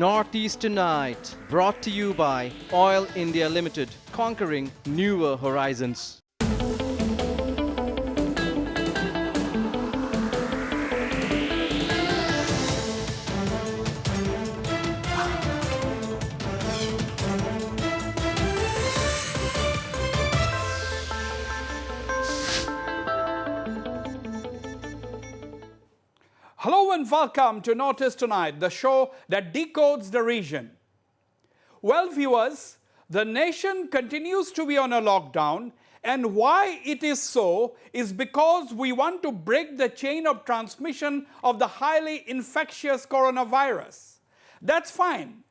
Northeast Tonight, brought to you by Oil India Limited, conquering newer horizons. Hello and welcome to Notice Tonight, the show that decodes the region. Well, viewers, the nation continues to be on a lockdown, and why it is so is because we want to break the chain of transmission of the highly infectious coronavirus. That's fine.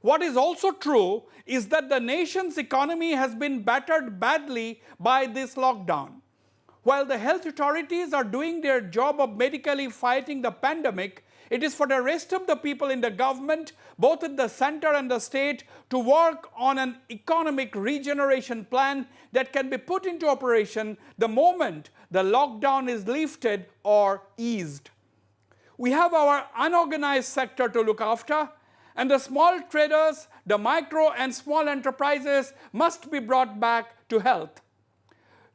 What is also true is that the nation's economy has been battered badly by this lockdown. While the health authorities are doing their job of medically fighting the pandemic, it is for the rest of the people in the government, both at the center and the state, to work on an economic regeneration plan that can be put into operation the moment the lockdown is lifted or eased. We have our unorganized sector to look after, and the small traders, the micro and small enterprises must be brought back to health.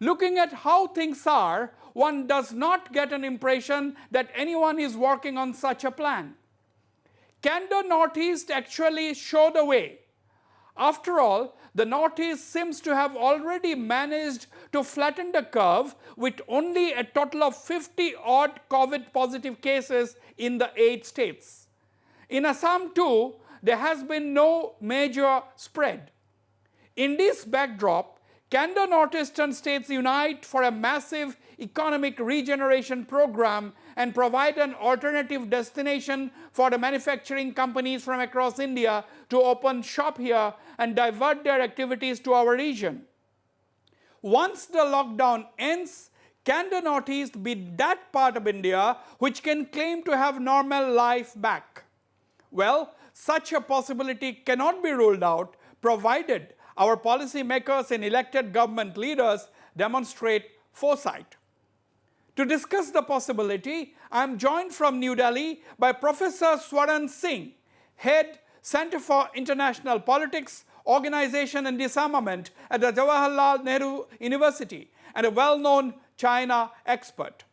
Looking at how things are, one does not get an impression that anyone is working on such a plan. Can the Northeast actually show the way? After all, the Northeast seems to have already managed to flatten the curve with only a total of 50-odd COVID-positive cases in the 8 states. In Assam too, there has been no major spread. In this backdrop, can the northeastern states unite for a massive economic regeneration program and provide an alternative destination for the manufacturing companies from across India to open shop here and divert their activities to our region? Once the lockdown ends, can the Northeast be that part of India which can claim to have normal life back? Well, such a possibility cannot be ruled out, provided our policymakers and elected government leaders demonstrate foresight. To discuss the possibility, I am joined from New Delhi by Professor Swaran Singh, Head, Center for International Politics, Organization and Disarmament at the Jawaharlal Nehru University, and a well-known China expert.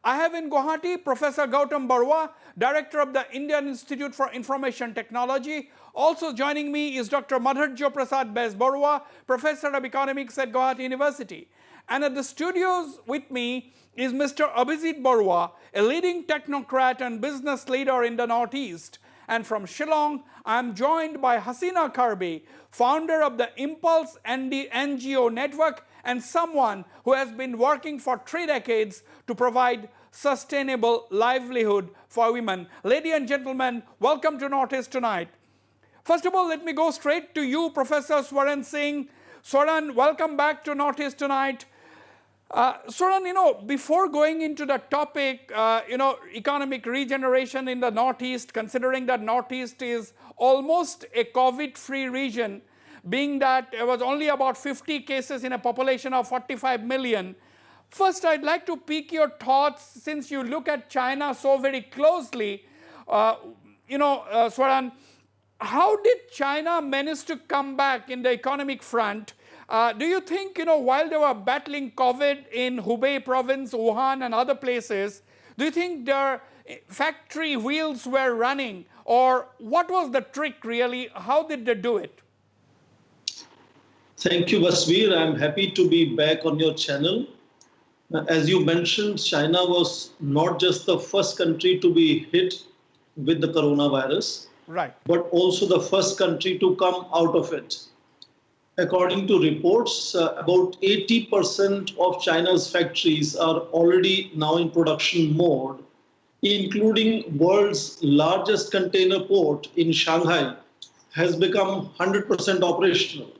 I have in Guwahati Professor Gautam Barua, Director of the Indian Institute for Information Technology. Also joining me is Dr. Madhurjo Prasad Bes Barua, Professor of Economics at Guwahati University. And at the studios with me is Mr. Abhijit Barua, a leading technocrat and business leader in the Northeast. And from Shillong, I am joined by Hasina Karbi, founder of the Impulse and the NGO network, and someone who has been working for 3 decades to provide sustainable livelihood for women. Ladies and gentlemen, welcome to Northeast Tonight. First of all, let me go straight to you, Professor Swaran Singh. Swaran, welcome back to Northeast Tonight. Swaran, before going into the topic, economic regeneration in the Northeast, considering that Northeast is almost a COVID-free region, being that there was only about 50 cases in a population of 45 million. First, I'd like to pick your thoughts, since you look at China so very closely. Swaran, how did China manage to come back in the economic front? Do you think, while they were battling COVID in Hubei province, Wuhan and other places, do you think their factory wheels were running? Or what was the trick really? How did they do it? Thank you, Wasbir. I'm happy to be back on your channel. As you mentioned, China was not just the first country to be hit with the coronavirus, right, but also the first country to come out of it. According to reports, about 80% of China's factories are already now in production mode, including world's largest container port in Shanghai has become 100% operational.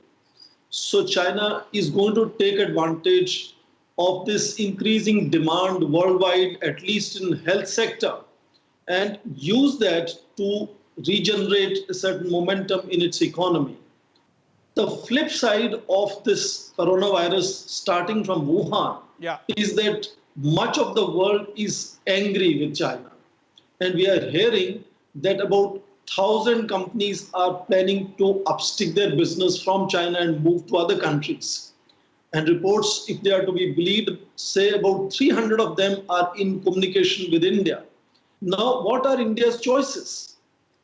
So China is going to take advantage of this increasing demand worldwide, at least in health sector, and use that to regenerate a certain momentum in its economy. The flip side of this coronavirus starting from Wuhan is that much of the world is angry with China. And we are hearing that about 1,000 companies are planning to upstick their business from China and move to other countries. And reports, if they are to be believed, say about 300 of them are in communication with India. Now, what are India's choices?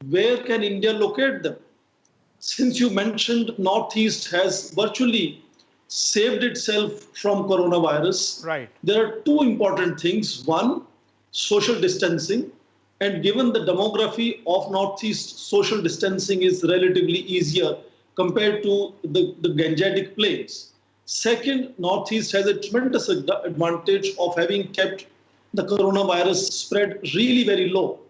Where can India locate them? Since you mentioned Northeast has virtually saved itself from coronavirus, Right. there are two important things. One, social distancing. And given the demography of Northeast, social distancing is relatively easier compared to the Gangetic Plains. Second, Northeast has a tremendous advantage of having kept the coronavirus spread really very low.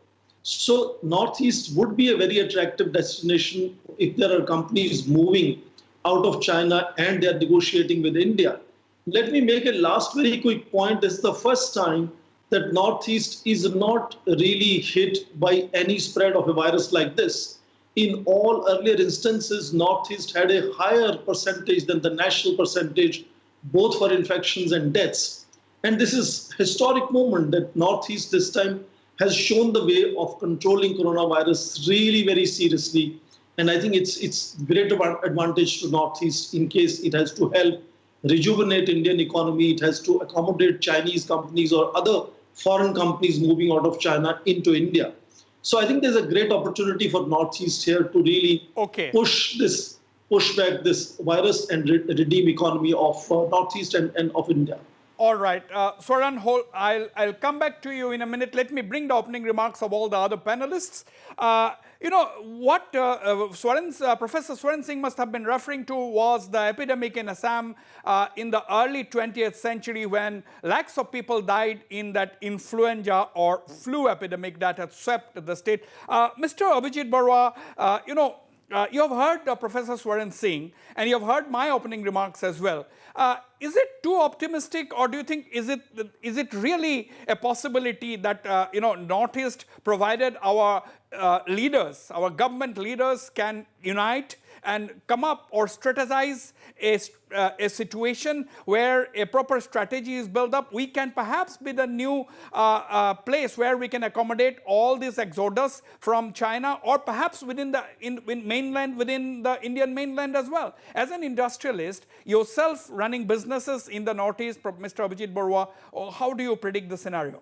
So Northeast would be a very attractive destination if there are companies moving out of China and they are negotiating with India. Let me make a last very quick point. This is the first time that Northeast is not really hit by any spread of a virus like this. In all earlier instances, Northeast had a higher percentage than the national percentage, both for infections and deaths. And this is a historic moment that Northeast this time has shown the way of controlling coronavirus really very seriously. And I think it's great advantage to Northeast in case it has to help rejuvenate Indian economy, it has to accommodate Chinese companies or other foreign companies moving out of China into India. So I think there's a great opportunity for Northeast here to really push back this virus and redeem economy of Northeast and of India. All right. Swaran, I'll come back to you in a minute. Let me bring the opening remarks of all the other panelists. You know, what Professor Swaran Singh must have been referring to was the epidemic in Assam in the early 20th century when lakhs of people died in that influenza or flu epidemic that had swept the state. Mr. Abhijit Barua, you have heard Professor Swaran Singh and you have heard my opening remarks as well. Is it too optimistic, or do you think is it really a possibility that Northeast, provided our leaders, our government leaders, can unite and come up or strategize a situation where a proper strategy is built up, we can perhaps be the new place where we can accommodate all this exodus from China, or perhaps within the within the Indian mainland as well. As an industrialist, yourself running businesses in the Northeast, Mr. Abhijit Barua, how do you predict the scenario?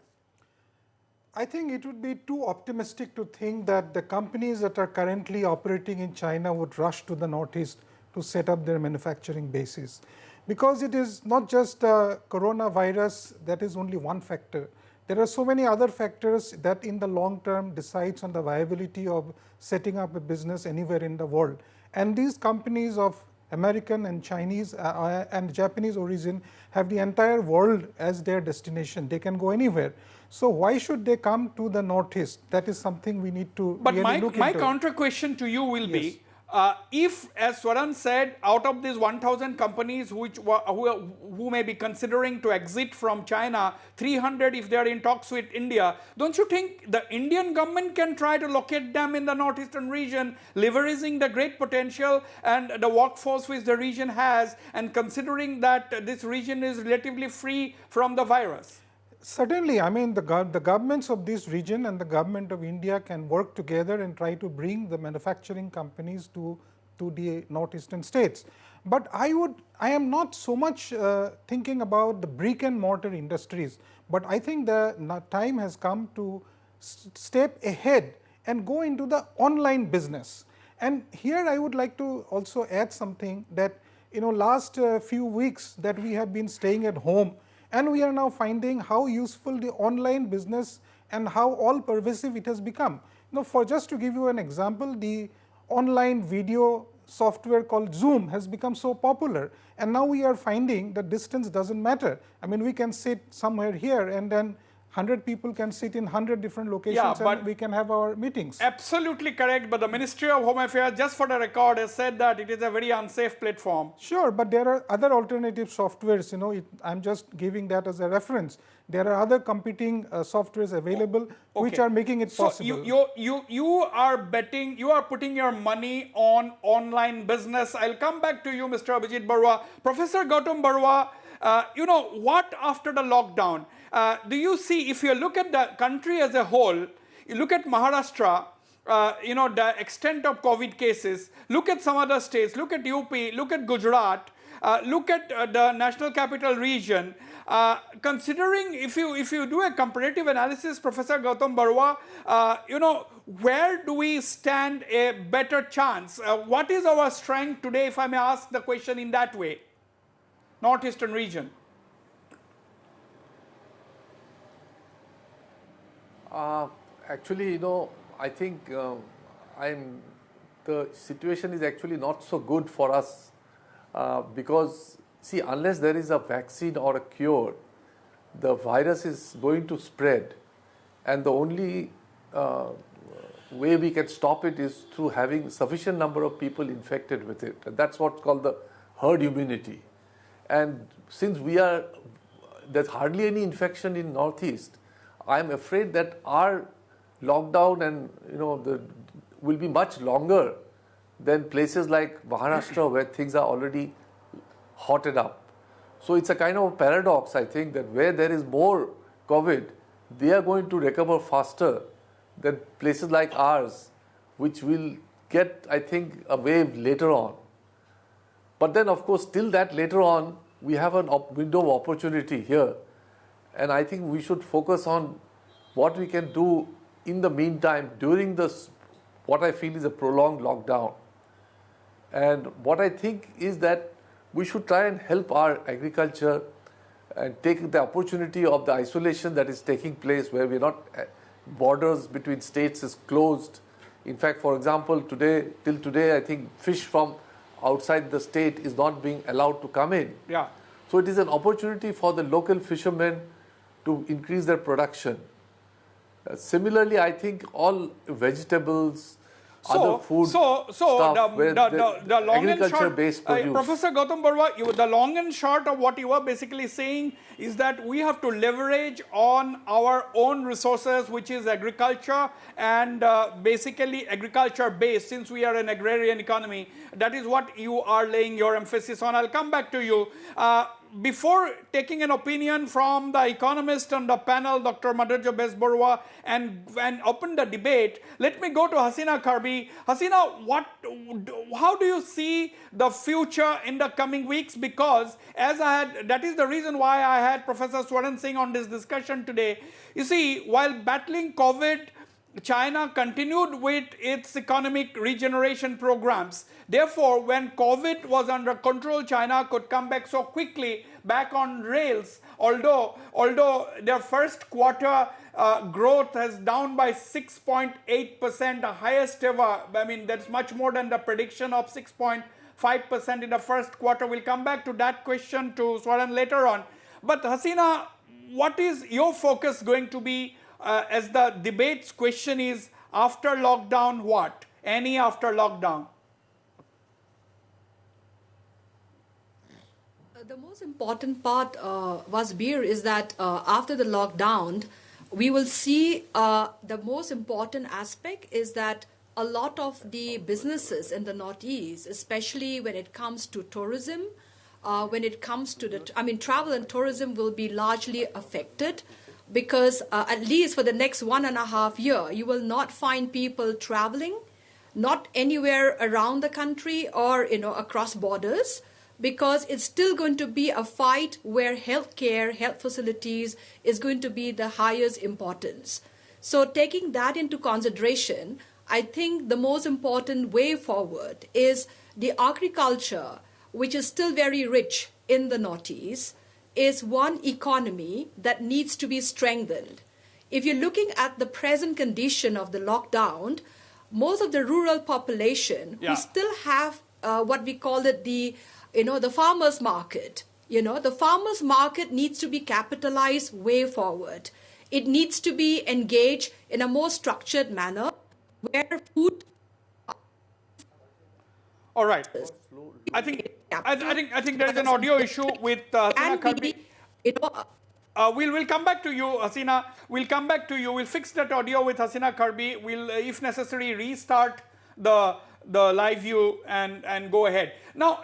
I think it would be too optimistic to think that the companies that are currently operating in China would rush to the Northeast to set up their manufacturing bases. Because it is not just coronavirus that is only one factor. There are so many other factors that in the long term decides on the viability of setting up a business anywhere in the world. And these companies of American and Chinese and Japanese origin have the entire world as their destination. They can go anywhere. So why should they come to the Northeast? That is something we need to really look into. My counter question to you will be, if, as Swaran said, out of these 1,000 companies who may be considering to exit from China, 300 if they are in talks with India, don't you think the Indian government can try to locate them in the northeastern region, leveraging the great potential and the workforce which the region has, and considering that this region is relatively free from the virus? Certainly, I mean, the governments of this region and the government of India can work together and try to bring the manufacturing companies to the northeastern states. But I am not so much thinking about the brick and mortar industries, but I think the time has come to step ahead and go into the online business. And here I would like to also add something that, last few weeks that we have been staying at home, and we are now finding how useful the online business and how all pervasive it has become. For just to give you an example, the online video software called Zoom has become so popular, and now we are finding that distance doesn't matter. I mean, we can sit somewhere here and then 100 people can sit in 100 different locations and we can have our meetings. Absolutely correct, but the Ministry of Home Affairs, just for the record, has said that it is a very unsafe platform. Sure, but there are other alternative softwares, I'm just giving that as a reference. There are other competing softwares available which are making it possible. So you are betting, you are putting your money on online business. I'll come back to you, Mr. Abhijit Barua. Professor Gautam Barua, what after the lockdown? Do you see, if you look at the country as a whole, you look at Maharashtra, the extent of COVID cases. Look at some other states. Look at UP. Look at Gujarat. Look at the National Capital Region. Considering if you do a comparative analysis, Professor Gautam Barua, where do we stand a better chance? What is our strength today, if I may ask the question in that way? Northeastern region. Actually, I think the situation is actually not so good for us because, see, unless there is a vaccine or a cure, the virus is going to spread, and the only way we can stop it is through having sufficient number of people infected with it. And that's what's called the herd immunity. And since there's hardly any infection in Northeast, I'm afraid that our lockdown and will be much longer than places like Maharashtra where things are already hotted up. So it's a kind of a paradox, I think, that where there is more COVID, they are going to recover faster than places like ours, which will get, I think, a wave later on. But then, of course, till that later on, we have a window of opportunity here. And I think we should focus on what we can do in the meantime during this, what I feel is a prolonged lockdown. And what I think is that we should try and help our agriculture and take the opportunity of the isolation that is taking place where we're not, borders between states is closed. In fact, for example, till today, I think fish from outside the state is not being allowed to come in. Yeah. So it is an opportunity for the local fishermen to increase their production. Similarly, I think all vegetables, other food stuff, where the long and short, based produce. Professor Gautam Barua, the long and short of what you are basically saying is that we have to leverage on our own resources, which is agriculture, and basically agriculture based, since we are an agrarian economy. That is what you are laying your emphasis on. I'll come back to you. Before taking an opinion from the economist on the panel, Dr. Madhurya Besbarua, and open the debate, let me go to Hasina Karbi. Hasina, how do you see the future in the coming weeks? Because that is the reason why I had Professor Swaran Singh on this discussion today. You see, while battling COVID, China continued with its economic regeneration programs. Therefore, when COVID was under control, China could come back so quickly back on rails. Although their first quarter growth has down by 6.8%, the highest ever. I mean, that's much more than the prediction of 6.5% in the first quarter. We'll come back to that question to Swaran later on. But Hasina, what is your focus going to be as the debate's question is, after lockdown, what? Any after lockdown? The most important part, Wasbir, is that after the lockdown, we will see the most important aspect is that a lot of the businesses in the Northeast, especially when it comes to tourism, when it comes to travel and tourism will be largely affected. Because at least for the next 1.5 years, you will not find people traveling, not anywhere around the country or across borders, because it's still going to be a fight where health facilities is going to be the highest importance. So taking that into consideration, I think the most important way forward is the agriculture, which is still very rich in the Northeast, is one economy that needs to be strengthened. If you're looking at the present condition of the lockdown, most of the rural population, we still have what we call it the farmers market. The farmers market needs to be capitalized way forward. It needs to be engaged in a more structured manner where food. All right. I think there is an audio issue with Hasina Karbi. We'll come back to you, Hasina. We'll come back to you. We'll fix that audio with Hasina Karbi. We'll, if necessary, restart the live view and go ahead. Now,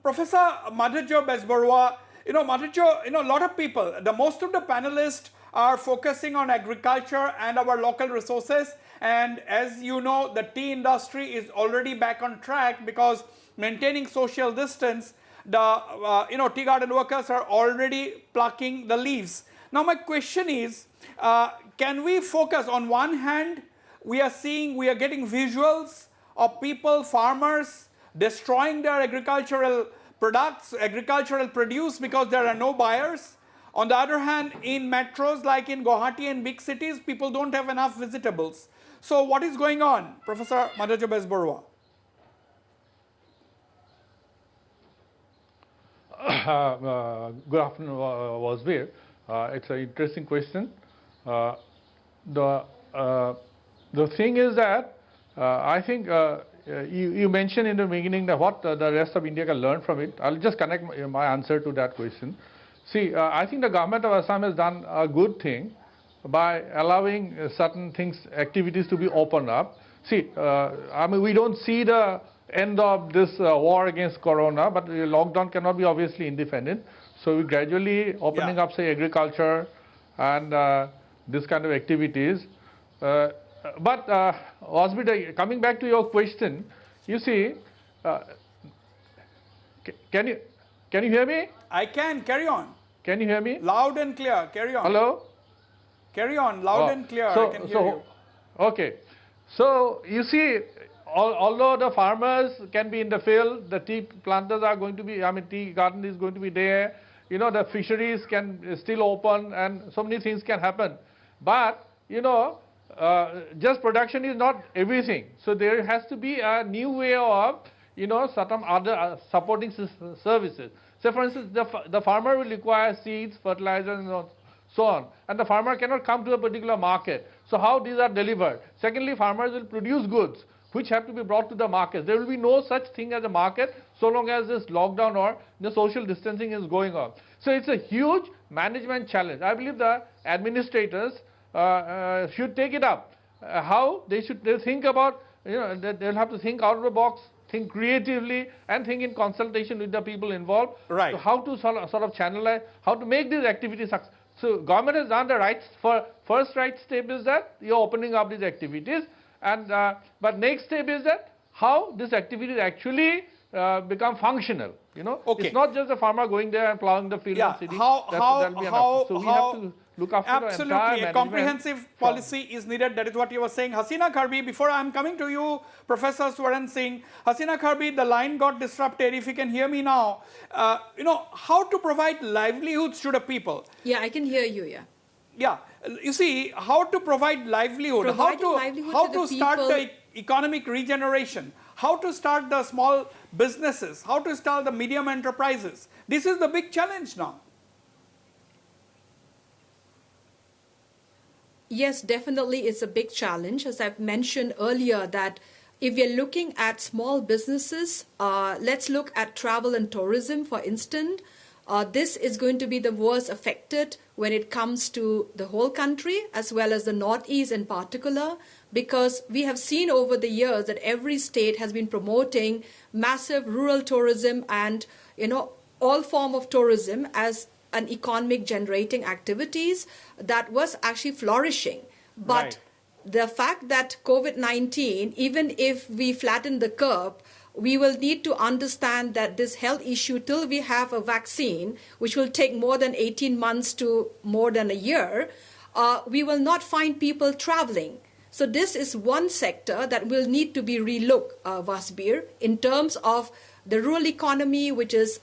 Professor Madhurya Besbarua, Madhurya, a lot of people, most of the panelists are focusing on agriculture and our local resources. And as you know, the tea industry is already back on track because maintaining social distance, the tea garden workers are already plucking the leaves. Now my question is, can we focus on one hand, we are getting visuals of people, farmers, destroying their agricultural products, agricultural produce because there are no buyers. On the other hand, in metros like in Guwahati and big cities, people don't have enough visitables. So what is going on, Professor Madhurya Besbarua? Good afternoon, Wasbir. It's an interesting question. The thing is that I think you mentioned in the beginning that what the rest of India can learn from it. I'll just connect my answer to that question. See, I think the government of Assam has done a good thing by allowing certain things, activities to be opened up. See, I mean, we don't see the end of this war against corona, but the lockdown cannot be obviously independent. So we're gradually opening up, say, agriculture and this kind of activities. But Wasbir, coming back to your question, you see, can you hear me? I can, carry on. Can you hear me? Loud and clear, carry on. Hello? Carry on, loud and clear, I can hear you. Okay. So you see, although the farmers can be in the field, the tea planters are going to be, I mean, tea garden is going to be there, you know, the fisheries can still open and so many things can happen. But, you know, just production is not everything. So there has to be a new way of, you know, certain other supporting services. So for instance, the farmer will require seeds, fertilizers and so on. And the farmer cannot come to a particular market. So how these are delivered? Secondly, farmers will produce goods which have to be brought to the market. There will be no such thing as a market so long as this lockdown or the social distancing is going on. So it's a huge management challenge. I believe the administrators should take it up. How they think about, you know, they'll have to think out of the box, think creatively, and think in consultation with the people involved. Right. So how to sort of channelize, how to make these activities successful. So government has done the right, first right step is that you're opening up these activities, and but next step is that how this activities actually become functional. You know, okay. It's not just the farmer going there and plowing the field and sitting. So we have to look after the entire Absolutely, a comprehensive policy is needed. That is what you were saying. Hasina Kharbi, before I'm coming to you, Professor Swaran Singh. Hasina Kharbi, the line got disrupted. If you can hear me now, you know, how to provide livelihoods to the people. Yeah, I can hear you, yeah. Yeah, you see, how to provide livelihood, how to start the economic regeneration, how to start the small businesses, how to start the medium enterprises. This is the big challenge now. Yes, definitely it's a big challenge. As I've mentioned earlier, that if we're looking at small businesses, let's look at travel and tourism, for instance. This is going to be the worst affected when it comes to the whole country, as well as the Northeast in particular, because we have seen over the years that every state has been promoting massive rural tourism and, you know, all form of tourism as an economic generating activities that was actually flourishing. But right. The fact that COVID-19, even if we flatten the curve, we will need to understand that this health issue, till we have a vaccine, which will take more than 18 months to more than a year, we will not find people traveling. So this is one sector that will need to be relooked, Wasbir, in terms of the rural economy, which is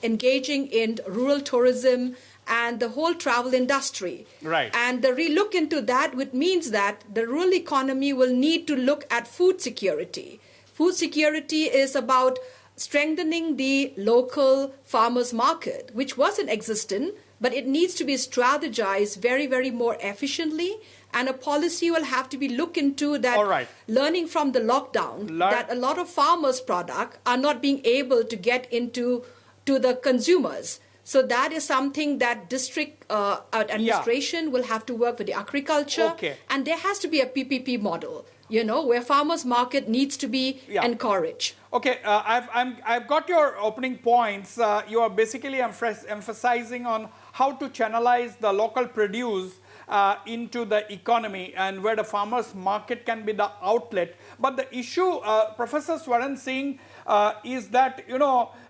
engaging in rural tourism and the whole travel industry. Right. And the relook into that, which means that the rural economy will need to look at food security. Food security is about strengthening the local farmers market, which wasn't existent, but it needs to be strategized very, very more efficiently. And a policy will have to be looked into that. All right. Learning from the lockdown, that a lot of farmers' products are not being able to get into the consumers. So that is something that district administration will have to work with the agriculture. Okay. And there has to be a PPP model, you know, where farmers market needs to be encouraged. Okay, I've got your opening points. You are basically emphasizing on how to channelize the local produce into the economy and where the farmers market can be the outlet. But the issue, Professor Swaran Singh, is that,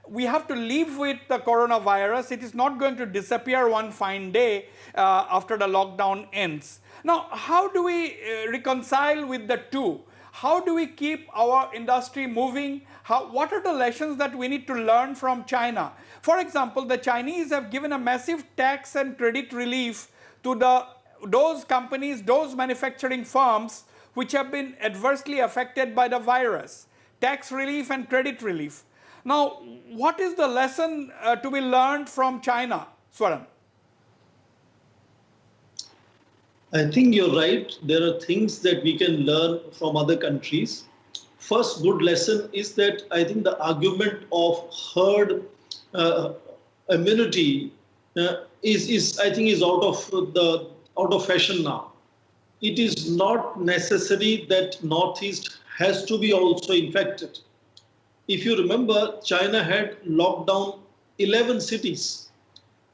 we have to live with the coronavirus. It is not going to disappear one fine day after the lockdown ends. Now, how do we reconcile with the two? How do we keep our industry moving? What are the lessons that we need to learn from China? For example, the Chinese have given a massive tax and credit relief to those companies, those manufacturing firms which have been adversely affected by the virus. Tax relief and credit relief. Now, what is the lesson to be learned from China, Swaran? I think you're right. There are things that we can learn from other countries. First good lesson is that I think the argument of herd immunity is out of fashion now. It is not necessary that Northeast has to be also infected. If you remember, China had locked down 11 cities.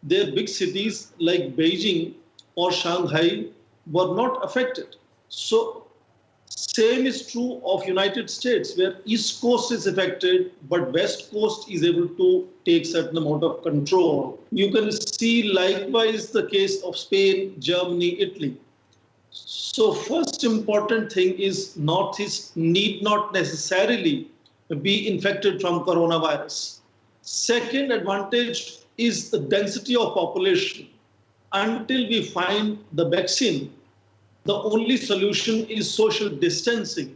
Their big cities like Beijing or Shanghai were not affected. So same is true of United States, where East Coast is affected, but West Coast is able to take certain amount of control. You can see likewise the case of Spain, Germany, Italy. So first important thing is Northeast need not necessarily be infected from coronavirus. Second advantage is the density of population. Until we find the vaccine, the only solution is social distancing.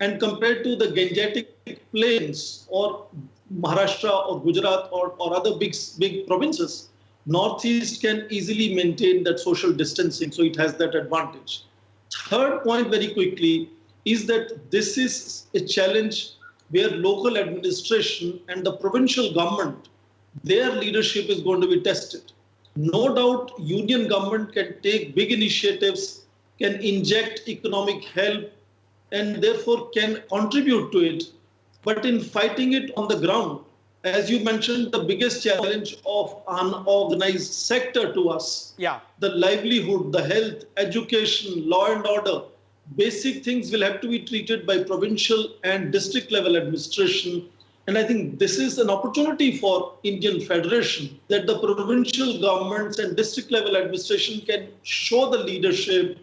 And compared to the Gangetic Plains or Maharashtra or Gujarat or other big provinces, Northeast can easily maintain that social distancing, so it has that advantage. Third point very quickly is that this is a challenge where local administration and the provincial government, their leadership is going to be tested. No doubt union government can take big initiatives, can inject economic help, and therefore can contribute to it. But in fighting it on the ground, as you mentioned, the biggest challenge of unorganized sector to us, the livelihood, the health, education, law and order, basic things will have to be treated by provincial and district level administration. And I think this is an opportunity for Indian Federation, that the provincial governments and district level administration can show the leadership,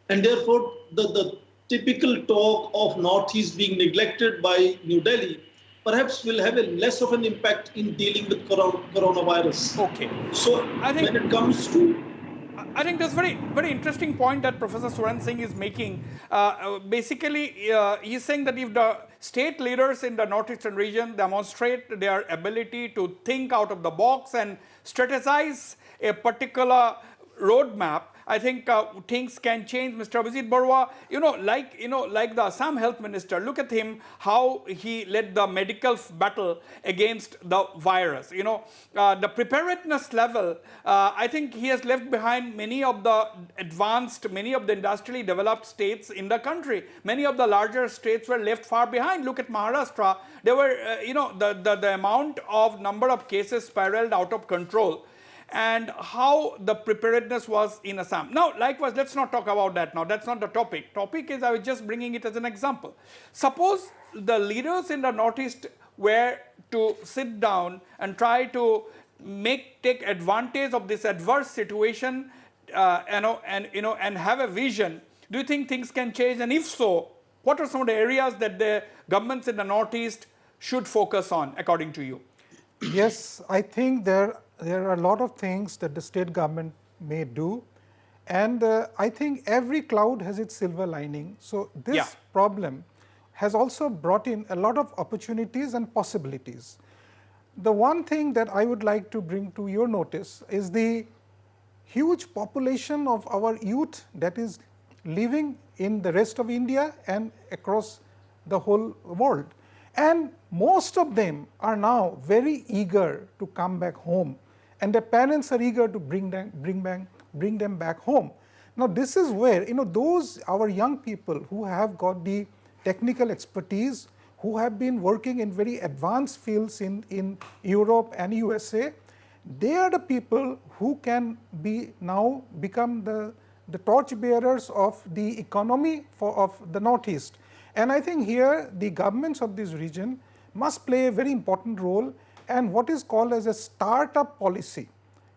and therefore the typical talk of Northeast being neglected by New Delhi perhaps will have a less of an impact in dealing with coronavirus. Okay. So when it comes to... I think that's very interesting point that Professor Swaran Singh is making. Basically, he's saying that if the state leaders in the northeastern region demonstrate their ability to think out of the box and strategize a particular roadmap, I think things can change. Mr. Abhijit Barua, like the Assam Health Minister, look at him, how he led the medical battle against the virus. The preparedness level, I think he has left behind many of the many of the industrially developed states in the country. Many of the larger states were left far behind. Look at Maharashtra. They were, the amount of number of cases spiraled out of control, and how the preparedness was in Assam. Now, likewise, let's not talk about that now. That's not the topic. Topic is, I was just bringing it as an example. Suppose the leaders in the Northeast were to sit down and try to take advantage of this adverse situation, and have a vision. Do you think things can change? And if so, what are some of the areas that the governments in the Northeast should focus on, according to you? Yes, I think there are a lot of things that the state government may do, and I think every cloud has its silver lining. So this problem has also brought in a lot of opportunities and possibilities. The one thing that I would like to bring to your notice is the huge population of our youth that is living in the rest of India and across the whole world. And most of them are now very eager to come back home, and their parents are eager to bring them back home. Now this is where, our young people who have got the technical expertise, who have been working in very advanced fields in Europe and USA, they are the people who can become the torchbearers of the economy of the Northeast. And I think here the governments of this region must play a very important role, and what is called as a startup policy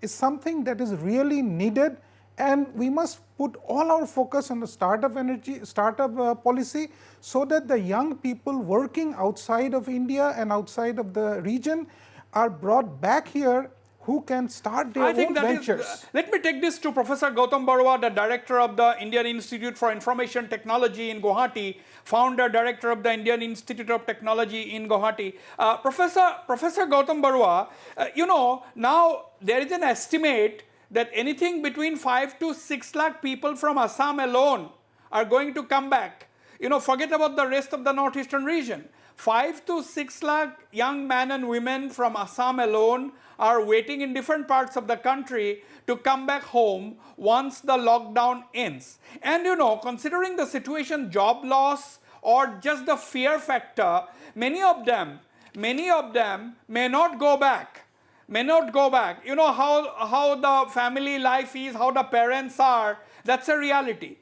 is something that is really needed, and we must put all our focus on the startup policy, so that the young people working outside of India and outside of the region are brought back here who can start their own ventures. Let me take this to Professor Gautam Barua, the director of the Indian Institute for Information Technology in Guwahati, founder director of the Indian Institute of Technology in Guwahati. Professor Gautam Barua, you know, now there is an estimate that anything between 5 to 6 lakh people from Assam alone are going to come back. You know, forget about the rest of the northeastern region. 5 to 6 lakh young men and women from Assam alone are waiting in different parts of the country to come back home once the lockdown ends. And you know, considering the situation, job loss or just the fear factor, many of them may not go back. You know how the family life is, how the parents are, that's a reality.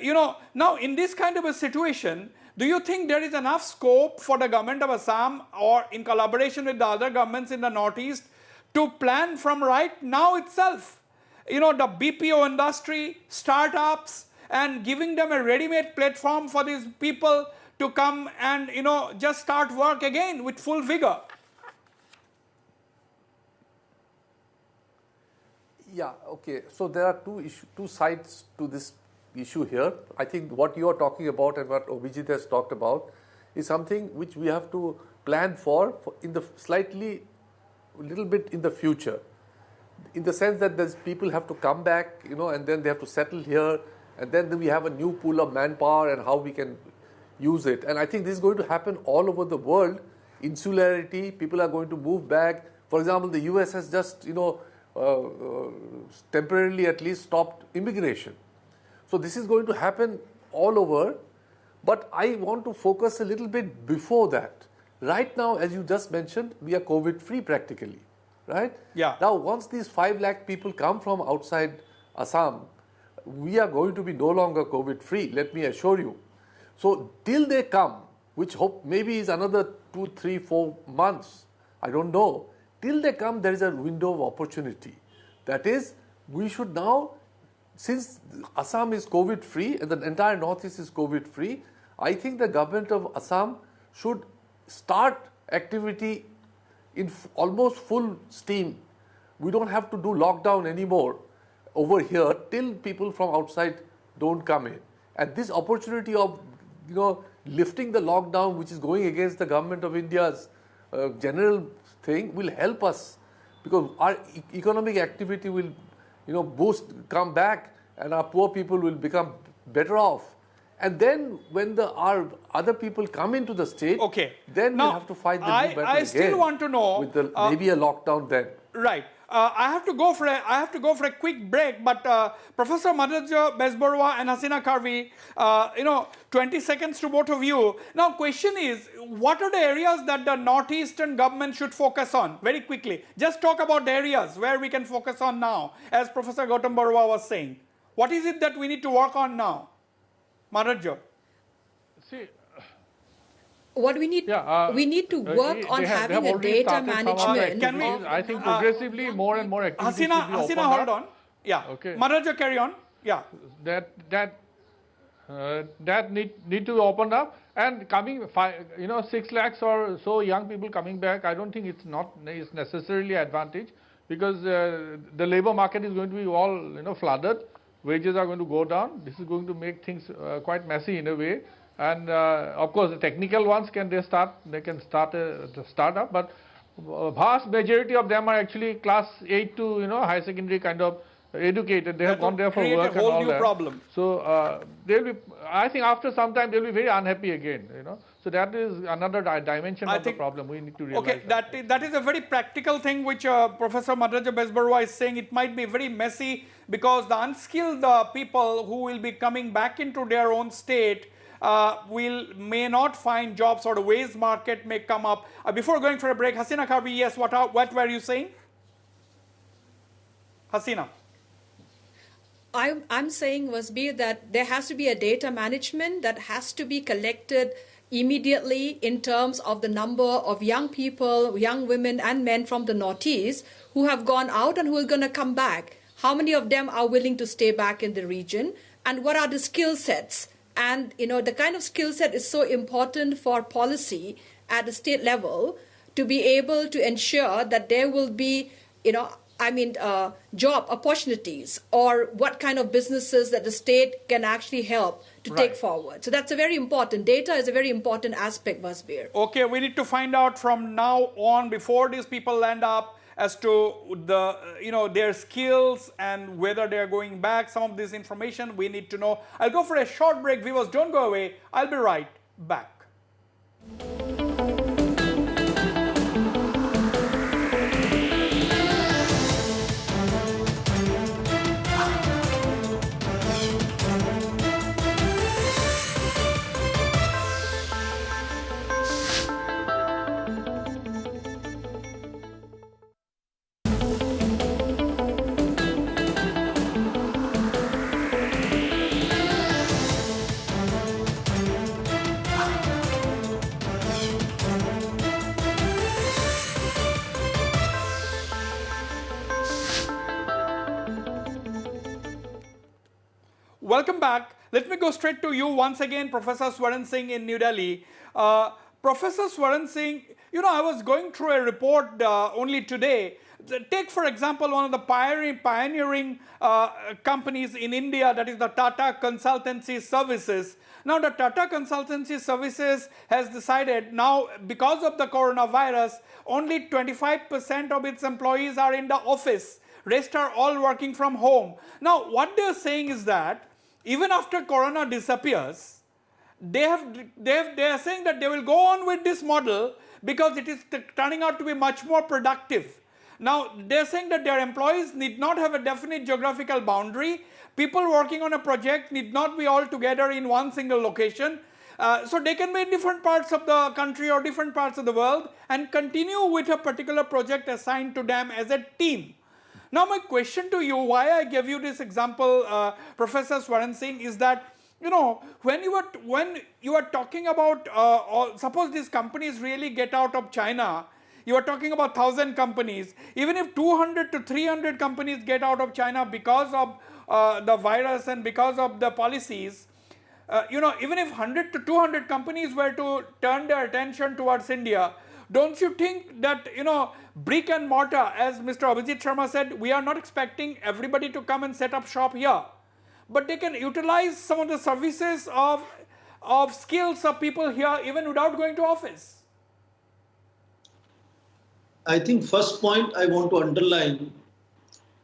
You know, now in this kind of a situation, do you think there is enough scope for the government of Assam or in collaboration with the other governments in the Northeast to plan from right now itself? You know, the BPO industry, startups, and giving them a ready-made platform for these people to come and, you know, just start work again with full vigor. Yeah, okay. So there are two sides to this issue here. I think what you are talking about and what Abhijit has talked about is something which we have to plan for in the little bit in the future, in the sense that there's people have to come back, you know, and then they have to settle here, and then we have a new pool of manpower and how we can use it. And I think this is going to happen all over the world. Insularity, people are going to move back. For example, the US has just, you know, temporarily at least stopped immigration. So this is going to happen all over, but I want to focus a little bit before that. Right now, as you just mentioned, we are COVID-free practically, right? Yeah. Now, once these 5 lakh people come from outside Assam, we are going to be no longer COVID-free, let me assure you. So till they come, which hope maybe is another 2, 3, 4 months, I don't know, till they come, there is a window of opportunity. That is, we should now, since Assam is COVID-free and the entire Northeast is COVID-free, I think the government of Assam should start activity in almost full steam. We don't have to do lockdown anymore over here till people from outside don't come in. And this opportunity of, you know, lifting the lockdown, which is going against the government of India's general thing, will help us, because our economic activity will, you know, come back, and our poor people will become better off. And then when our other people come into the state, okay, then now, we'll have to fight the new battle I still again want to know with maybe a lockdown then. Right. I have to go for a quick break, but Professor Madhurya Besbarua and Hasina Karvi, you know, 20 seconds to both of you. Now, question is, what are the areas that the Northeastern government should focus on? Very quickly, just talk about the areas where we can focus on now, as Professor Gautam Barua was saying. What is it that we need to work on now? Madhurya. See, what we need, we need to work on having a data management. Can we? I think progressively more and more activities Hasina, hold on. Yeah. Okay. Madhurya, carry on. Yeah. That need to open up, and coming 6 lakhs or so young people coming back, I don't think it's necessarily advantage, because the labor market is going to be all, you know, flooded. Wages are going to go down. This is going to make things quite messy in a way. And of course, the technical ones they can start a startup, but vast majority of them are actually class 8 to, you know, high secondary kind of educated. They have gone there for work and all that. Problem. So they'll be. I think after some time they'll be very unhappy again. You know. So that is another dimension of the problem. We need to realize. Okay, that is a very practical thing which Professor Madhurya Besbarua is saying. It might be very messy because the unskilled people who will be coming back into their own state may not find jobs, or the wage market may come up. Before going for a break, Hasina Karvi, yes, what were you saying? Hasina. I'm saying, Wasbir, that there has to be a data management that has to be collected immediately in terms of the number of young people, young women and men from the Northeast who have gone out and who are going to come back. How many of them are willing to stay back in the region? And what are the skill sets? And, the kind of skill set is so important for policy at the state level to be able to ensure that there will be, job opportunities, or what kind of businesses that the state can actually help to take forward. So that's a very important. Data is a very important aspect, Wasbir. Okay, we need to find out from now on, before these people land up, as to their skills and whether they're going back. Some of this information we need to know. I'll go for a short break. Viewers, don't go away. I'll be right back. Welcome back. Let me go straight to you once again, Professor Swaran Singh in New Delhi. Professor Swaran Singh, I was going through a report only today. Take, for example, one of the pioneering companies in India, that is the Tata Consultancy Services. Now, the Tata Consultancy Services has decided now, because of the coronavirus, only 25% of its employees are in the office. Rest are all working from home. Now, what they're saying is that even after corona disappears, they are saying that they will go on with this model because it is turning out to be much more productive. Now, they're saying that their employees need not have a definite geographical boundary. People working on a project need not be all together in one single location. So they can be in different parts of the country or different parts of the world and continue with a particular project assigned to them as a team. Now, my question to you, why I gave you this example, Professor Swaran Singh, is that, when you are talking about, suppose these companies really get out of China, you are talking about 1,000 companies. Even if 200 to 300 companies get out of China because of the virus and because of the policies, even if 100 to 200 companies were to turn their attention towards India, don't you think that, brick and mortar, as Mr. Abhijit Sharma said, we are not expecting everybody to come and set up shop here. But they can utilize some of the services of skills of people here even without going to office. I think first point I want to underline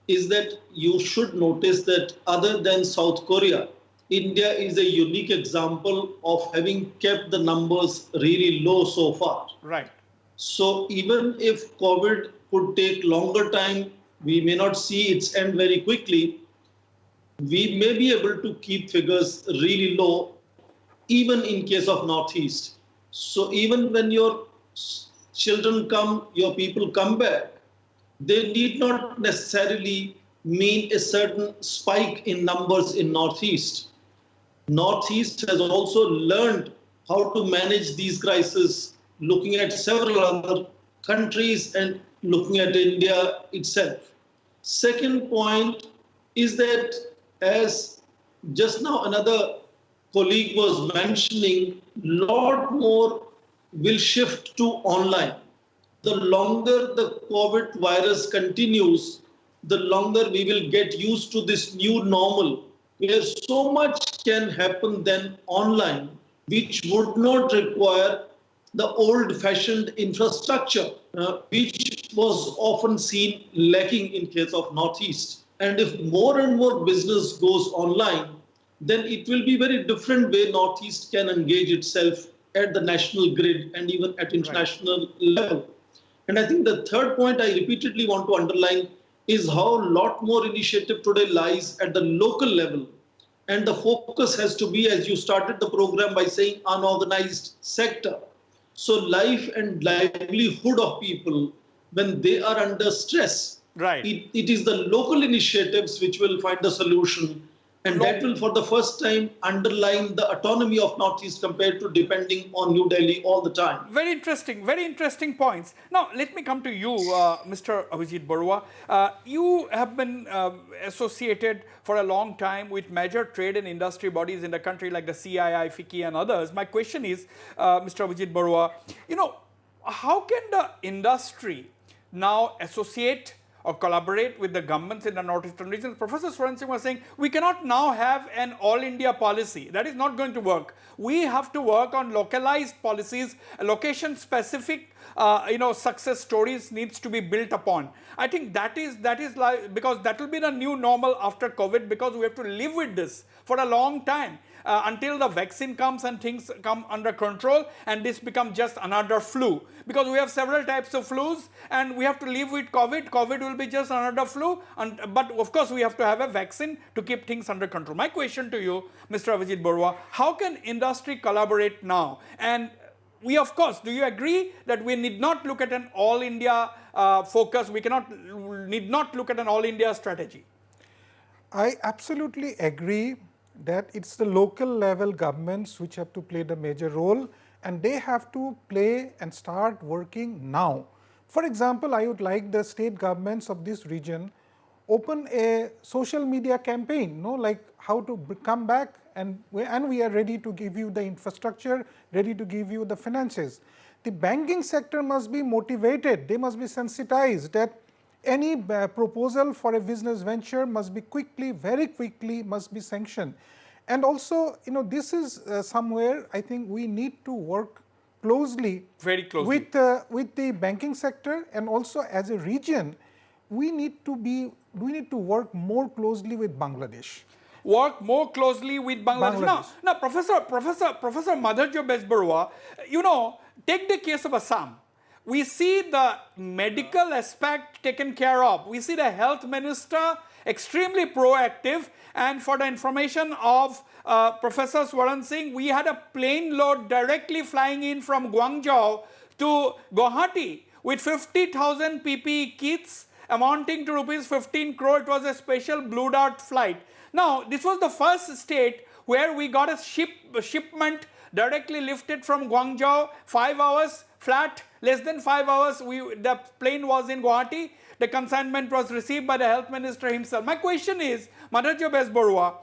is that you should notice that other than South Korea, India is a unique example of having kept the numbers really low so far. Right. So even if COVID could take longer time, we may not see its end very quickly, we may be able to keep figures really low, even in case of Northeast. So even when your children come, your people come back, they need not necessarily mean a certain spike in numbers in Northeast. Northeast has also learned how to manage these crises, looking at several other countries and looking at India itself. Second point is that, as just now another colleague was mentioning, a lot more will shift to online. The longer the COVID virus continues, the longer we will get used to this new normal, where so much can happen then online, which would not require the old-fashioned infrastructure, which was often seen lacking in case of Northeast. And if more and more business goes online, then it will be very different way Northeast can engage itself at the national grid and even at international level. And I think the third point I repeatedly want to underline is how a lot more initiative today lies at the local level. And the focus has to be, as you started the program by saying, unorganized sector. So life and livelihood of people, when they are under stress, Right. It is the local initiatives which will find the solution, and that will for the first time underline the autonomy of Northeast compared to depending on New Delhi all the time. Very interesting points. Now, let me come to you, Mr. Abhijit Barua. You have been associated for a long time with major trade and industry bodies in the country like the CII, FICCI and others. My question is, Mr. Abhijit Barua, how can the industry now associate or collaborate with the governments in the northeastern regions? Professor Swaran was saying we cannot now have an all India policy. That is not going to work. We have to work on localized policies, location specific success stories needs to be built upon. I think that is like, because that will be the new normal after COVID, because we have to live with this for a long time. Until the vaccine comes and things come under control and this becomes just another flu. Because we have several types of flus and we have to live with COVID. COVID will be just another flu. But of course, we have to have a vaccine to keep things under control. My question to you, Mr. Abhijit Barua, how can industry collaborate now? And we, of course, do you agree that we need not look at an all India focus? We need not look at an all India strategy. I absolutely agree that it's the local level governments which have to play the major role, and they have to play and start working now. For example, I would like the state governments of this region open a social media campaign, like how to come back, and we are ready to give you the infrastructure, ready to give you the finances. The banking sector must be motivated, they must be sensitized that any proposal for a business venture must be very quickly must be sanctioned. And also, this is somewhere I think we need to work closely, very closely with the banking sector, and also as a region, we need to work more closely with Bangladesh. Work more closely with Bangladesh. Now, Professor Madhurjo Besbarua, take the case of Assam. We see the medical aspect taken care of. We see the health minister extremely proactive. And for the information of Professor Swaran Singh, we had a plane load directly flying in from Guangzhou to Guwahati with 50,000 PPE kits amounting to rupees 15 crore. It was a special Blue Dart flight. Now, this was the first state where we got a shipment directly lifted from Guangzhou, 5 hours flat, less than 5 hours, the plane was in Guwahati. The consignment was received by the health minister himself. My question is, Madhurjo Besbarua,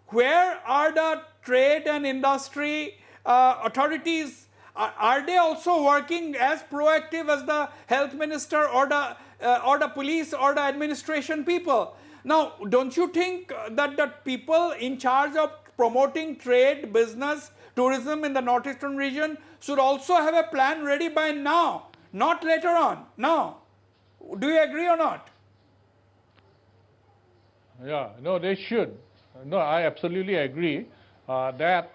where are the trade and industry authorities? Are they also working as proactive as the health minister or the police or the administration people? Now, don't you think that the people in charge of promoting trade, business, tourism in the northeastern region should also have a plan ready by now, not later on, now? Do you agree or not? Yeah, no, they should. No, I absolutely agree that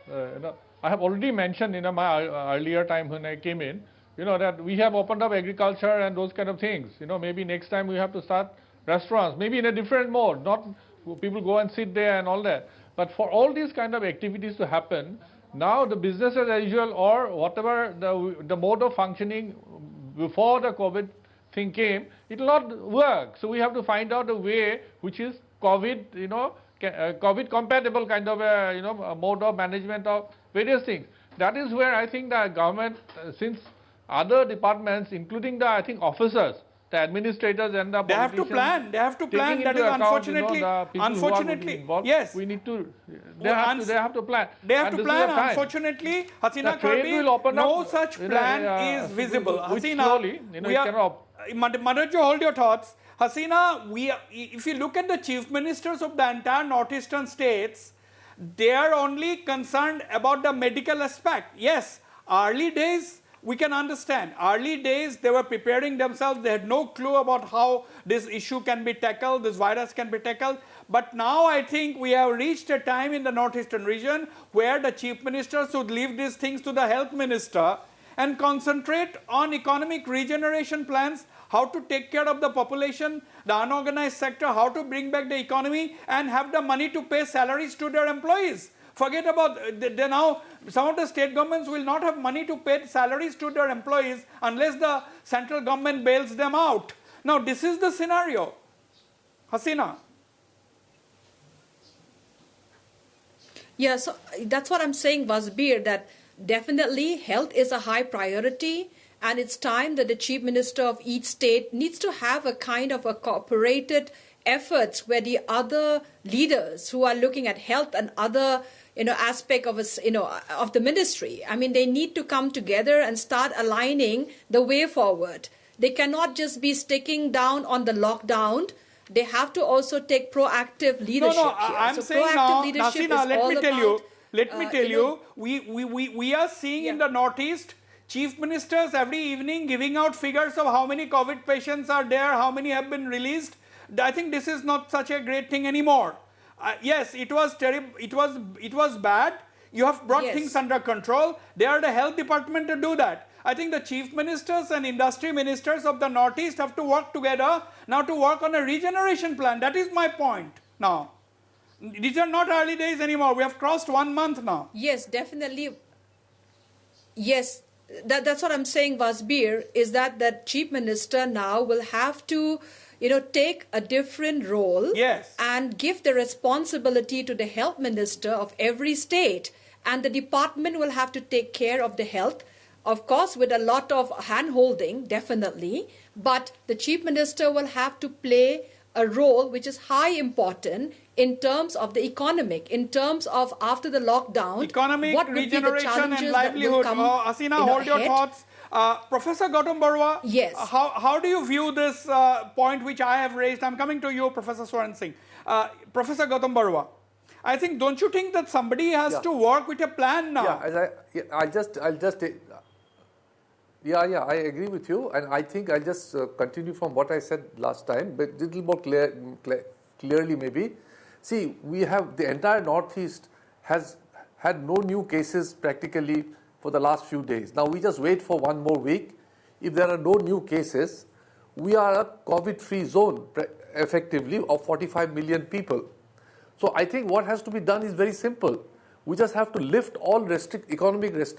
I have already mentioned in my earlier time when I came in, that we have opened up agriculture and those kind of things. Maybe next time we have to start restaurants, maybe in a different mode, not people go and sit there and all that. But for all these kind of activities to happen, now the business as usual or whatever the mode of functioning before the COVID thing came, it will not work. So we have to find out a way which is COVID, COVID compatible kind of a mode of management of various things. That is where I think the government, since other departments, including the officers, the administrators and the politicians, they have to plan. That is unfortunately, yes. We need to. They have to plan. They have to plan. Unfortunately, Hasina Karbi, no such plan is visible. Hasina, Madhurjo, hold your thoughts. Hasina, if you look at the chief ministers of the entire northeastern states, they are only concerned about the medical aspect. Yes, early days, we can understand. Early days, they were preparing themselves. They had no clue about how this issue can be tackled, this virus can be tackled. But now I think we have reached a time in the northeastern region where the chief minister should leave these things to the health minister and concentrate on economic regeneration plans, how to take care of the population, the unorganized sector, how to bring back the economy and have the money to pay salaries to their employees. Forget about, now some of the state governments will not have money to pay salaries to their employees unless the central government bails them out. Now this is the scenario. Hasina. Yeah, so that's what I'm saying, Wasbir, that definitely health is a high priority, and it's time that the chief minister of each state needs to have a kind of a cooperated efforts where the other leaders who are looking at health and other aspect of of the ministry, I mean, they need to come together and start aligning the way forward. They cannot just be sticking down on the lockdown. They have to also take proactive leadership No, here. I'm So saying proactive now, leadership Hasina, is let all me tell you, about, let me tell you, we are seeing in the Northeast, chief ministers every evening giving out figures of how many COVID patients are there, how many have been released. I think this is not such a great thing anymore. Yes, it was terrible. It was bad. You have brought things under control. They are the health department to do that. I think the chief ministers and industry ministers of the Northeast have to work together now to work on a regeneration plan. That is my point now. These are not early days anymore. We have crossed 1 month now. Yes, definitely. Yes, that's what I'm saying, Wasbir, is that the chief minister now will have to take a different role and give the responsibility to the health minister of every state. And the department will have to take care of the health, of course, with a lot of hand-holding, definitely. But the chief minister will have to play a role which is high important in terms of the economic, in terms of after the lockdown, economic, what would regeneration be the challenges and livelihood. that will come, Asina, hold your thoughts. Professor Gautam Barua, yes. How do you view this point which I have raised? I'm coming to you, Professor Swaran Singh. Professor Gautam Barua, I think, don't you think that somebody has to work with a plan now? I'll just I agree with you, and I think I'll just continue from what I said last time, but a little more clearly maybe. See, we have the entire Northeast has had no new cases practically for the last few days. Now we just wait for 1 more week. If there are no new cases, we are a COVID-free zone effectively of 45 million people. So I think what has to be done is very simple. We just have to lift all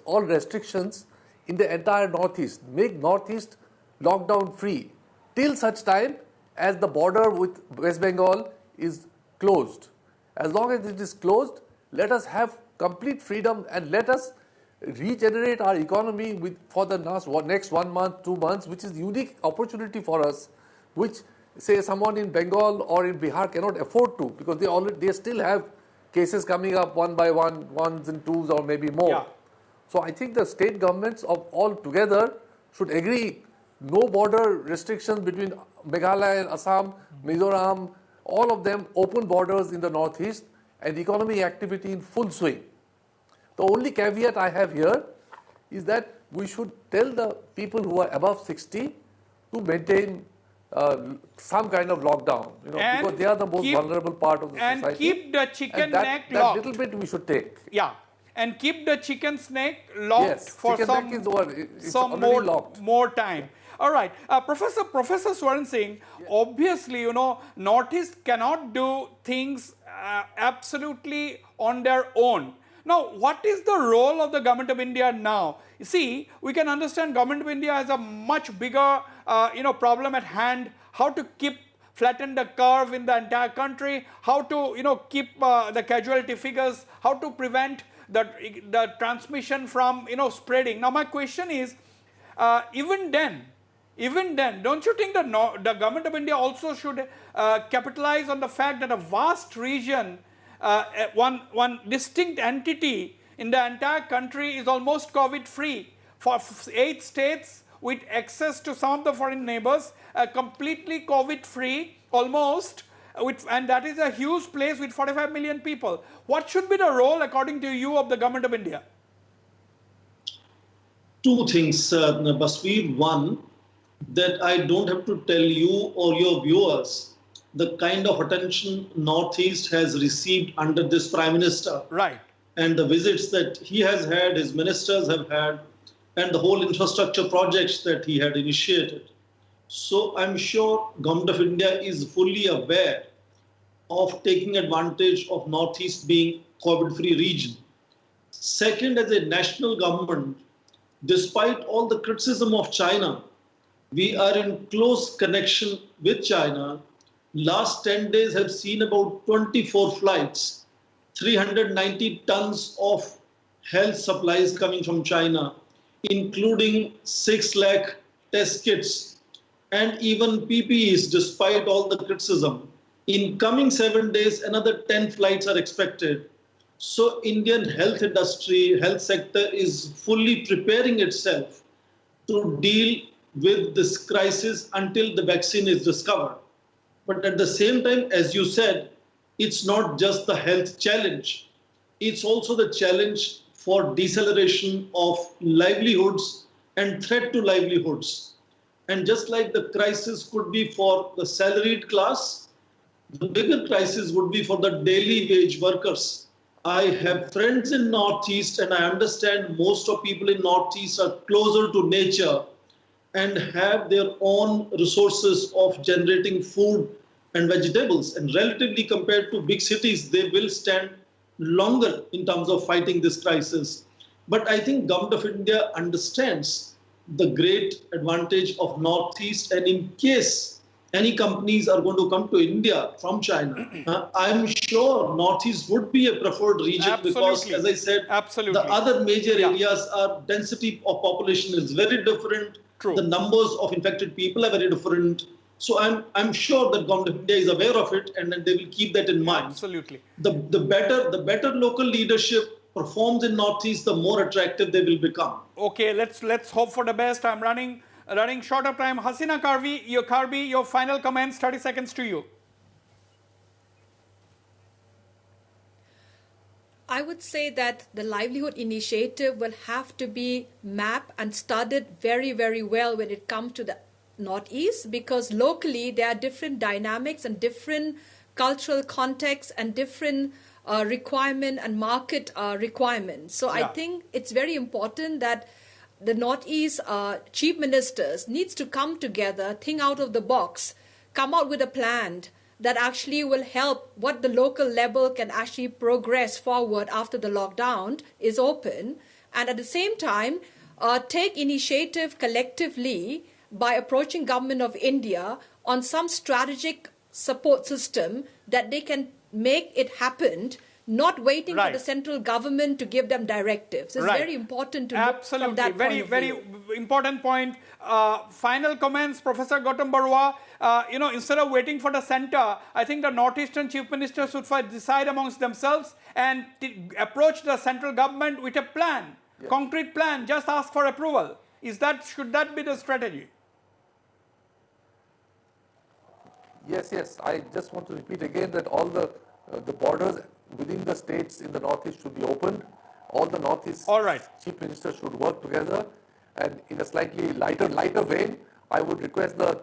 all restrictions in the entire Northeast, make Northeast lockdown free till such time as the border with West Bengal is closed. As long as it is closed, let us have complete freedom and let us regenerate our economy for the next 1 month, 2 months, which is unique opportunity for us, which say someone in Bengal or in Bihar cannot afford to, because they still have cases coming up one by one, ones and twos or maybe more. Yeah. So I think the state governments of all together should agree no border restrictions between Meghalaya and Assam, Mizoram, all of them open borders in the Northeast and economic activity in full swing. The only caveat I have here is that we should tell the people who are above 60 to maintain some kind of lockdown, because they are the most vulnerable part of the society. And keep the chicken neck locked. That little bit we should take. Yeah. And keep the chicken's neck locked for some more time. All right. Professor Swaran Singh, obviously, Northeast cannot do things absolutely on their own. Now, what is the role of the Government of India now? You see, we can understand Government of India has a much bigger, problem at hand, how to flatten the curve in the entire country, how to, keep the casualty figures, how to prevent the transmission from, spreading. Now, my question is, even then, don't you think the Government of India also should capitalize on the fact that a vast region, one distinct entity in the entire country is almost COVID-free? For 8 states with access to some of the foreign neighbors, completely COVID-free almost, and that is a huge place with 45 million people. What should be the role, according to you, of the Government of India? 2 things, Wasbir. One, that I don't have to tell you or your viewers the kind of attention Northeast has received under this Prime Minister. Right. And the visits that he has had, his ministers have had, and the whole infrastructure projects that he had initiated. So I'm sure Government of India is fully aware of taking advantage of Northeast being COVID-free region. Second, as a national government, despite all the criticism of China, we are in close connection with China last 10 days have seen about 24 flights, 390 tons of health supplies coming from China, including 6 lakh test kits and even PPEs, despite all the criticism. In coming 7 days, another 10 flights are expected. So Indian health industry, health sector is fully preparing itself to deal with this crisis until the vaccine is discovered. But at the same time, as you said, it's not just the health challenge. It's also the challenge for deceleration of livelihoods and threat to livelihoods. And just like the crisis could be for the salaried class, the bigger crisis would be for the daily wage workers. I have friends in Northeast, and I understand most of people in Northeast are closer to nature and have their own resources of generating food and vegetables. And relatively compared to big cities, they will stand longer in terms of fighting this crisis. But I think Government of India understands the great advantage of Northeast, and in case any companies are going to come to India from China, I'm sure Northeast would be a preferred region. Because, as I said, the other major areas are density of population is very different. True. The numbers of infected people are very different. So I'm sure that Government of India is aware of it, and they will keep that in mind. Absolutely. The better local leadership performs in Northeast, the more attractive they will become. Okay, let's hope for the best. I'm running short of time. Hasina Karvi, your final comments, 30 seconds to you. I would say that the livelihood initiative will have to be mapped and studied very, very well when it comes to the Northeast, because locally there are different dynamics and different cultural contexts and different requirement and market requirements. So I think it's very important that the Northeast chief ministers needs to come together, think out of the box, come out with a plan that actually will help what the local level can actually progress forward after the lockdown is open, and at the same time take initiative collectively by approaching Government of India on some strategic support system that they can make it happen, not waiting for the central government to give them directives. It's very important to look from that point of view. Very important point. Final comments, Professor Gautam Barua. Instead of waiting for the center, I think the Northeastern chief ministers should decide amongst themselves and approach the central government with a plan, concrete plan. Just ask for approval. Should that be the strategy? Yes. I just want to repeat again that all the borders within the states in the Northeast should be opened. All the Northeast chief ministers should work together. And in a slightly lighter vein, I would request the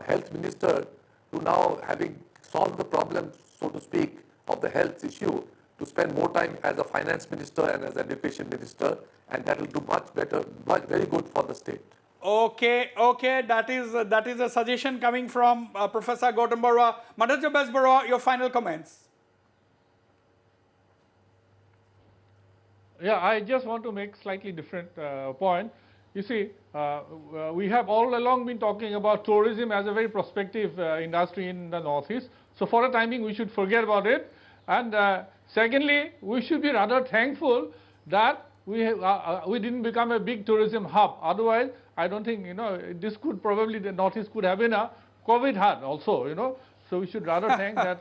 health minister to, now having solved the problem, so to speak, of the health issue, to spend more time as a finance minister and as education minister, and that will do much better, very good for the state. Okay. That is a suggestion coming from Professor Gautam Barua. Madhurya Barua, your final comments. Yeah, I just want to make slightly different point. You see, we have all along been talking about tourism as a very prospective industry in the Northeast. So for the time being, we should forget about it. And secondly, we should be rather thankful that we didn't become a big tourism hub. Otherwise, I don't think, this could probably, the Northeast could have been a COVID hub also, So we should rather thank that,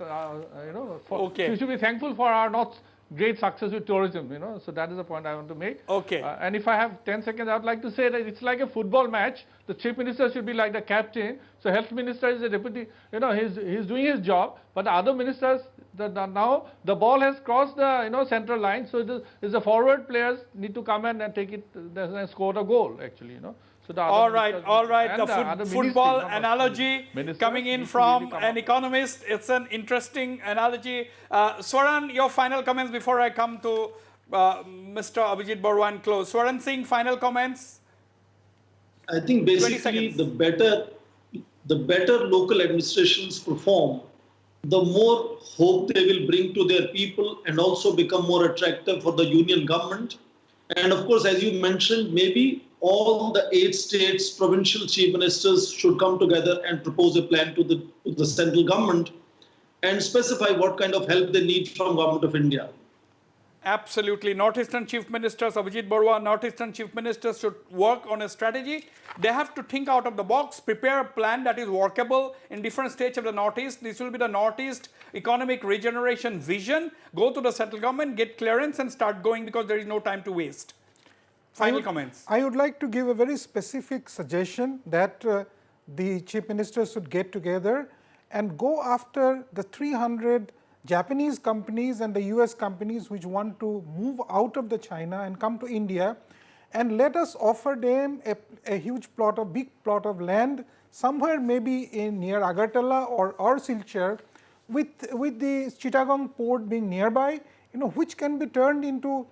we should be thankful for our North's great success with tourism, So that is the point I want to make. Okay. And if I have 10 seconds, I would like to say that it's like a football match. The chief minister should be like the captain. So health minister is the deputy, he's doing his job. But the other ministers, now the ball has crossed the, central line. So the forward players need to come in and take it and score the goal, actually, So the all right. The football analogy coming in from an economist. It's an interesting analogy. Swaran, your final comments before I come to Mr. Abhijit Barua and close. Swaran Singh, final comments. I think basically the better local administrations perform, the more hope they will bring to their people and also become more attractive for the union government. And of course, as you mentioned, maybe all the 8 states provincial chief ministers should come together and propose a plan to the central government and specify what kind of help they need from government of India. Absolutely. Northeastern Chief Ministers, Abhijit Barua, Northeastern Chief Ministers should work on a strategy. They have to think out of the box, prepare a plan that is workable in different states of the Northeast. This will be the Northeast Economic Regeneration Vision. Go to the central government, get clearance and start going because there is no time to waste. Final comments. I would like to give a very specific suggestion that the chief ministers should get together and go after the 300 Japanese companies and the US companies which want to move out of the China and come to India, and let us offer them a huge plot of, big plot of land somewhere maybe in near Agartala or Silchar, with the Chittagong port being nearby, which can be turned into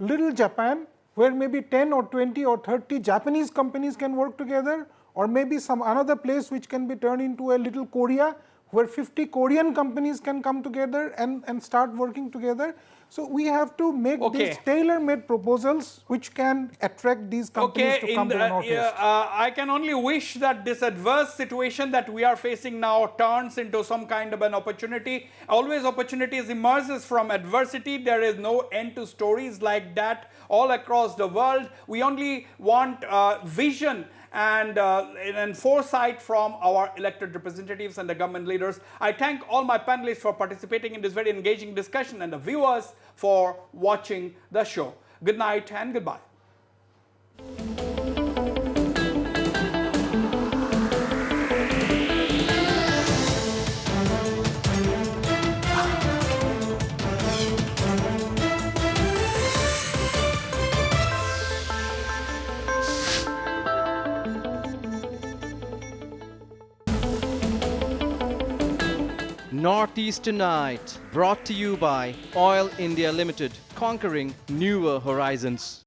little Japan, where maybe 10 or 20 or 30 Japanese companies can work together, or maybe some another place which can be turned into a little Korea, where 50 Korean companies can come together and start working together. So we have to make these tailor-made proposals which can attract these companies to come to the Northeast. I can only wish that this adverse situation that we are facing now turns into some kind of an opportunity. Always opportunities emerges from adversity. There is no end to stories like that all across the world. We only want vision and foresight from our elected representatives and the government leaders. I thank all my panelists for participating in this very engaging discussion and the viewers for watching the show. Good night and goodbye. Northeast Tonight, brought to you by Oil India Limited, conquering newer horizons.